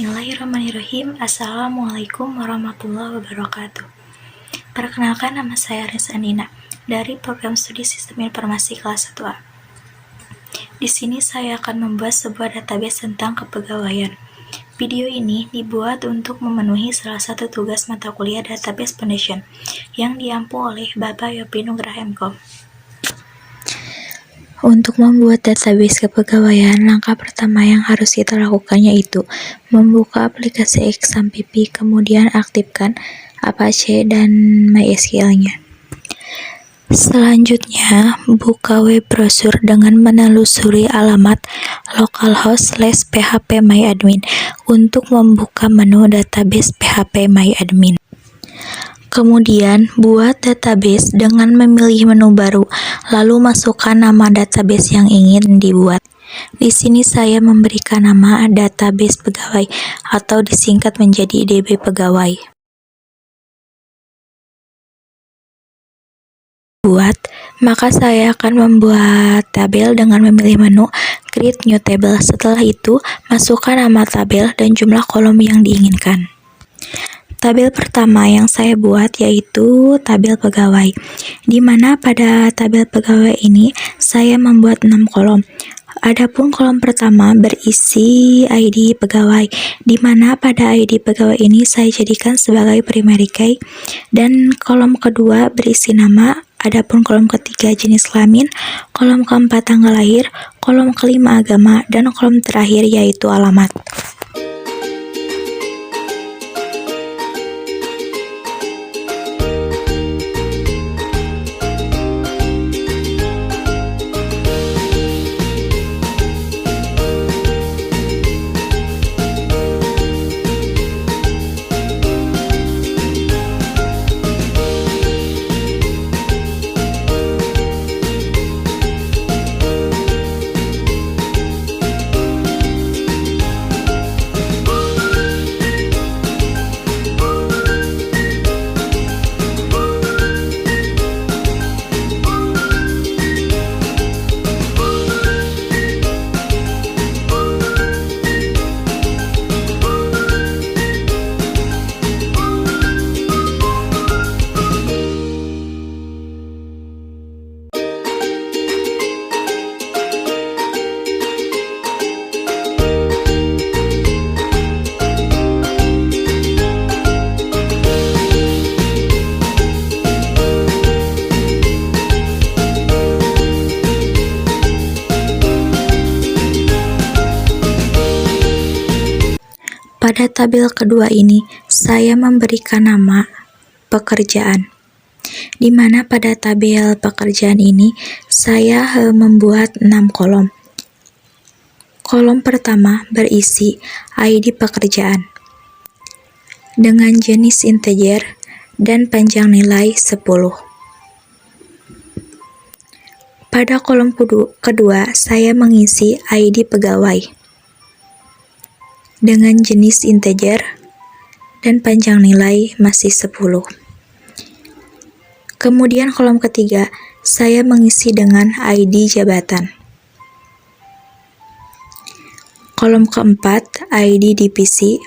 Bismillahirrahmanirrahim. Assalamualaikum warahmatullahi wabarakatuh. Perkenalkan, nama saya Risa Andina dari Program Studi Sistem Informasi kelas 1A. Di sini saya akan membuat sebuah database tentang kepegawaian. Video ini dibuat untuk memenuhi salah satu tugas mata kuliah Database Foundation yang diampu oleh Bapak Yopi Nugraha M.Com. Untuk membuat database kepegawaian, langkah pertama yang harus kita lakukan yaitu membuka aplikasi Exam.pp, kemudian aktifkan Apache dan MySQL-nya. Selanjutnya, buka web browser dengan menelusuri alamat localhost/phpMyAdmin untuk membuka menu database phpMyAdmin. Kemudian, buat database dengan memilih menu baru, lalu masukkan nama database yang ingin dibuat. Di sini saya memberikan nama database pegawai atau disingkat menjadi DB pegawai. Maka saya akan membuat tabel dengan memilih menu Create New Table. Setelah itu, masukkan nama tabel dan jumlah kolom yang diinginkan. Tabel pertama yang saya buat yaitu tabel pegawai, di mana pada tabel pegawai ini saya membuat 6 kolom. Adapun kolom pertama berisi ID pegawai, di mana pada ID pegawai ini saya jadikan sebagai primary key, dan kolom kedua berisi nama, adapun kolom ketiga jenis kelamin, kolom keempat tanggal lahir, kolom kelima agama, dan kolom terakhir yaitu alamat. Pada tabel kedua ini, saya memberikan nama pekerjaan, di mana pada tabel pekerjaan ini saya membuat 6 kolom. Kolom pertama berisi ID pekerjaan dengan jenis integer dan panjang nilai 10. Pada kolom kedua, saya mengisi ID pegawai dengan jenis integer dan panjang nilai masih 10. Kemudian kolom ketiga, saya mengisi dengan ID jabatan. Kolom keempat, ID divisi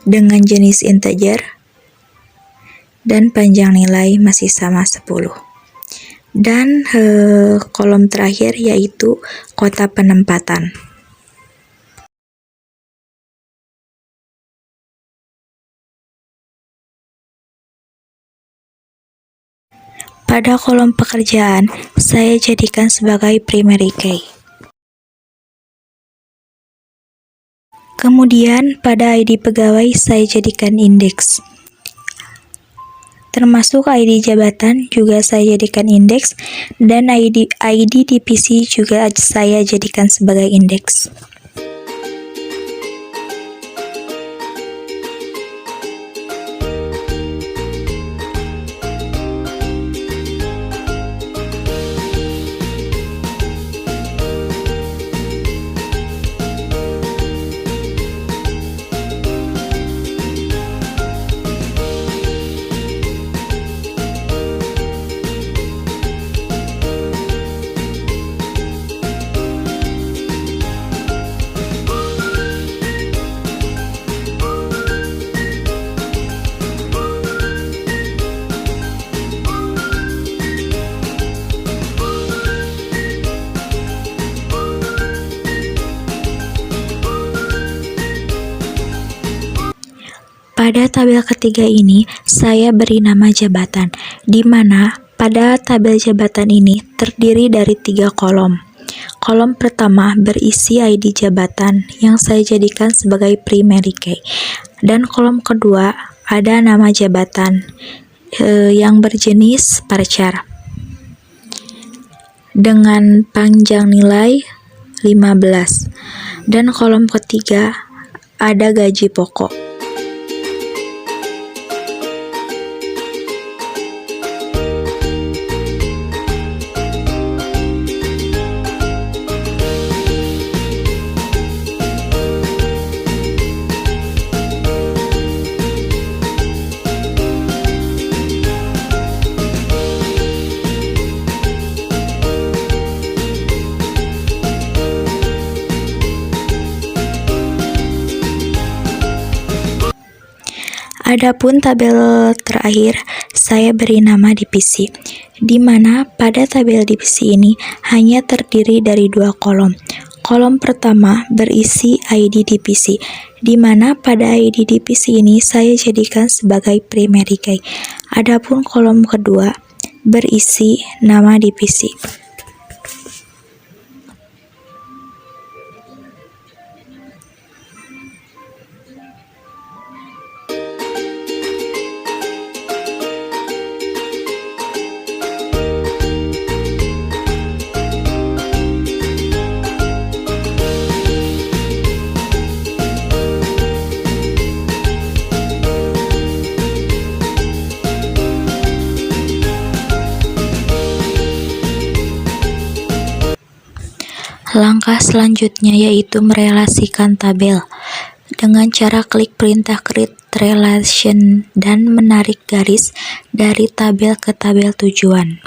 dengan jenis integer dan panjang nilai masih sama 10. Dan kolom terakhir yaitu kota penempatan. Pada kolom pekerjaan, saya jadikan sebagai primary key. Kemudian, pada ID pegawai, saya jadikan indeks. Termasuk ID jabatan juga saya jadikan indeks, dan ID divisi juga saya jadikan sebagai indeks. Pada tabel ketiga ini, saya beri nama jabatan, di mana pada tabel jabatan ini terdiri dari 3 kolom. Kolom pertama berisi ID jabatan yang saya jadikan sebagai primary key, dan kolom kedua ada nama jabatan yang berjenis varchar dengan panjang nilai 15, dan kolom ketiga ada gaji pokok. Adapun tabel terakhir, saya beri nama divisi, di mana pada tabel divisi ini hanya terdiri dari 2 kolom. Kolom pertama berisi ID divisi, di mana pada ID divisi ini saya jadikan sebagai primary key. Adapun kolom kedua berisi nama divisi. Langkah selanjutnya yaitu merelasikan tabel dengan cara klik perintah create relation dan menarik garis dari tabel ke tabel tujuan.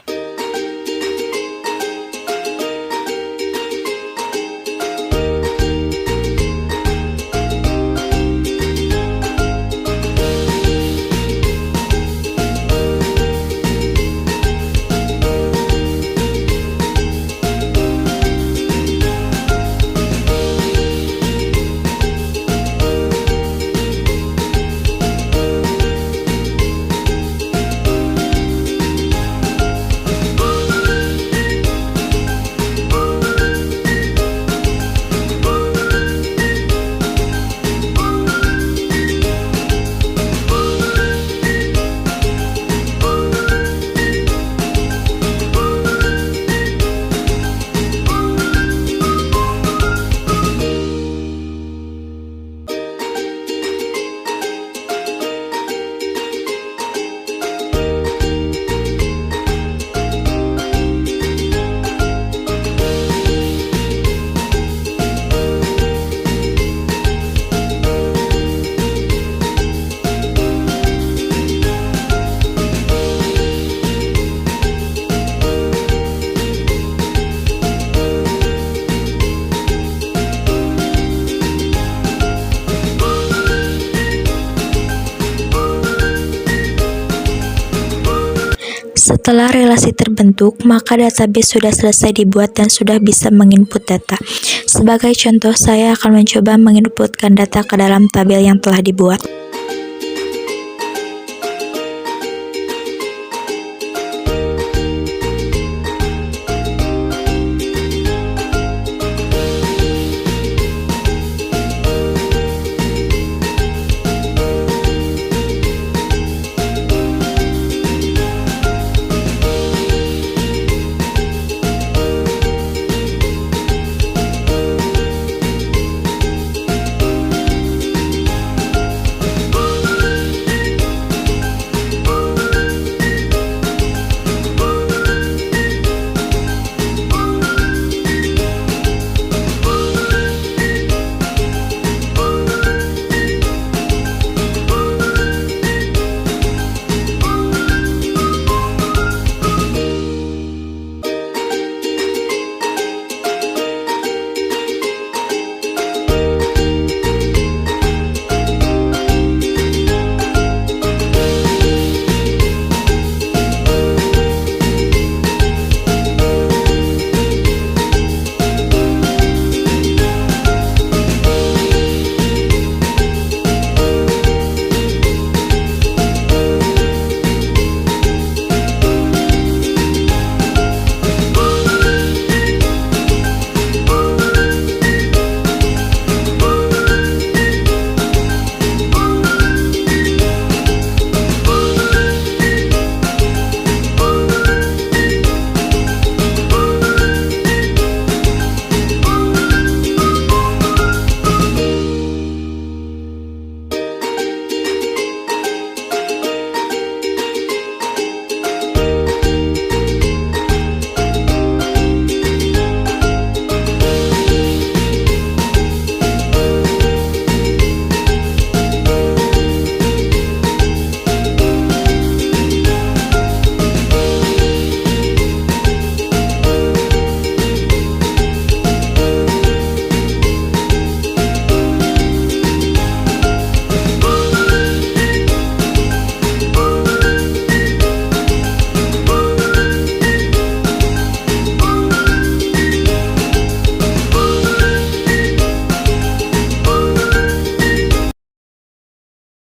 Setelah relasi terbentuk, maka database sudah selesai dibuat dan sudah bisa menginput data. Sebagai contoh, saya akan mencoba menginputkan data ke dalam tabel yang telah dibuat.